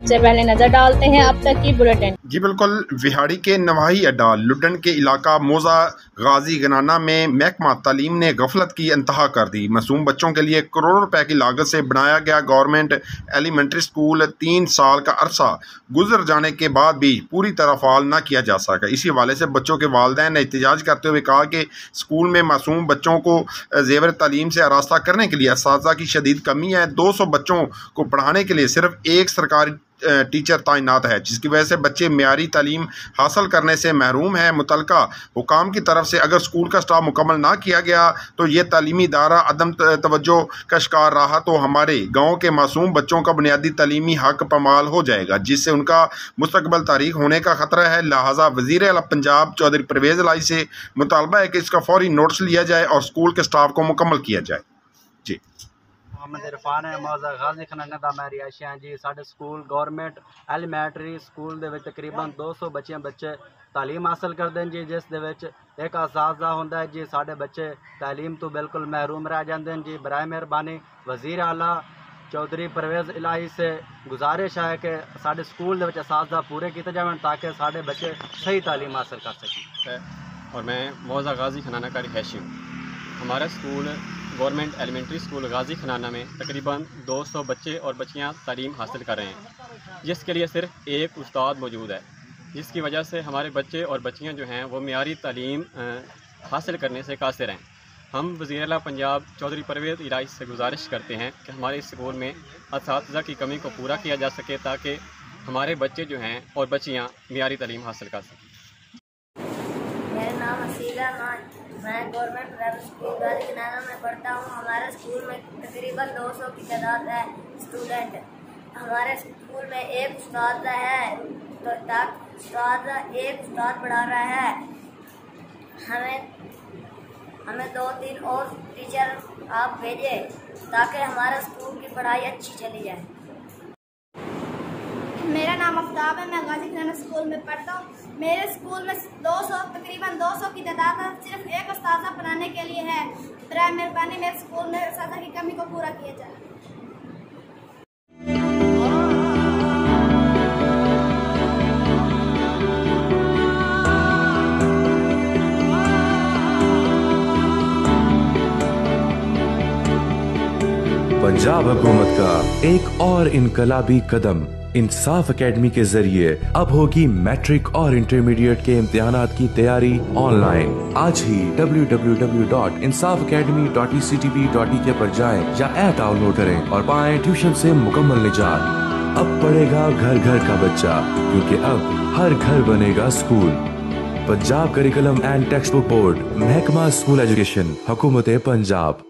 से पहले नजर डालते हैं अब तक की बुलेटिन। जी बिल्कुल। विहाड़ी के नवाही अड्डा लुडन के इलाका मोजा गाजी गनाना में महकमा तालीम ने गफलत की इंतहा कर दी। मासूम बच्चों के लिए करोड़ों रुपए की लागत से बनाया गया गवर्नमेंट एलिमेंट्री स्कूल 3 साल का अरसा गुजर जाने के बाद भी पूरी तरह फाल न किया जा सका। इसी हवाले से बच्चों के वालिदैन ने एहतजाज करते हुए कहा कि स्कूल में मासूम बच्चों को जेवर तालीम से आरास्ता करने के लिए असातिज़ा की शदीद कमी है। 200 बच्चों को पढ़ाने के लिए सिर्फ एक सरकारी टीचर तैनात है, जिसकी वजह से बच्चे मियारी तालीम हासिल करने से महरूम हैं। मुतलका हुकाम की तरफ से अगर स्कूल का स्टाफ मुकम्मल ना किया गया तो ये तालीमी इदारा अदम तवज्जो का शिकार रहा तो हमारे गाँव के मासूम बच्चों का बुनियादी तालीमी हक पमाल हो जाएगा, जिससे उनका मुस्तकबल तारीख होने का ख़तरा है। लिहाजा वज़ीर आला पंजाब चौधरी परवेज़ इलाही से मुतालबा है कि इसका फौरी नोटिस लिया जाए और स्कूल के स्टाफ को मुकम्मल किया जाए। जी मोहम्मद इरफान है, मौजा गाजी खनाना दा मैं रिहायशी हाँ जी। साढ़े स्कूल गवर्नमेंट एलीमेंटरी स्कूल दे विच तकरीबन 200 बच्चे तालीम हासिल करते हैं जी, जिस दे विच एक असातिज़ा होंदा है जी। साढ़े बच्चे तालीम तो बिल्कुल महरूम रह जाते हैं जी। बराए मेहरबानी वज़ीर आला चौधरी परवेज़ इलाही से गुजारिश है कि साढ़े स्कूल दे विच असातिज़ा पूरे किए जाएं ताकि साढ़े बच्चे सही तालीम हासिल कर सकें। और मैं मौजा गाजी खनाना का रिहायशी हूँ। हमारा स्कूल गवर्नमेंट एलिमेंट्री स्कूल गाजी खनाना में तकरीबन 200 बच्चे और बच्चियां तालीम हासिल कर रहे हैं, जिसके लिए सिर्फ एक उस्ताद मौजूद है, जिसकी वजह से हमारे बच्चे और बच्चियां जो हैं वो मियारी तालीम हासिल करने से कासिर हैं। हम वज़ीर आला पंजाब चौधरी परवेज़ इलाही से गुजारिश करते हैं कि हमारे स्कूल में असातिज़ा की कमी को पूरा किया जा सके ताकि हमारे बच्चे जो हैं और बच्चियाँ मियारी तालीम हासिल कर सकें। मेरा नाम असीला मान, मैं गवर्नमेंट प्राइवेट स्कूल गाजी खनाना में पढ़ता हूँ। हमारे स्कूल में तकरीबन 200 की तादाद है स्टूडेंट। हमारे स्कूल में एक उस्ताद है तो एक उस्ताद पढ़ा रहा है। हमें 2-3 और टीचर आप भेजे ताकि हमारे स्कूल की पढ़ाई अच्छी चली जाए। मेरा नाम आफ्ताब है, मैं गाजी खनाना स्कूल में पढ़ता हूँ। मेरे स्कूल में तकरीबन 200 की तादाद है, सिर्फ एक उस्ताद पढ़ाने के लिए है। बराए मेहरबानी मेरे स्कूल में उस्ताद की कमी को पूरा किया जाए। पंजाब हुकूमत का एक और इनकलाबी कदम इंसाफ एकेडमी के जरिए अब होगी मैट्रिक और इंटरमीडिएट के इम्तिहानात की तैयारी ऑनलाइन। आज ही www.insafacademy.ectv.ek पर जाएं या ऐप डाउनलोड करें और पाएं ट्यूशन से मुकम्मल निजात। अब पढ़ेगा घर घर का बच्चा, क्योंकि अब हर घर बनेगा school. Punjab curriculum and text book board, महकमा स्कूल एजुकेशन, हुकूमत पंजाब।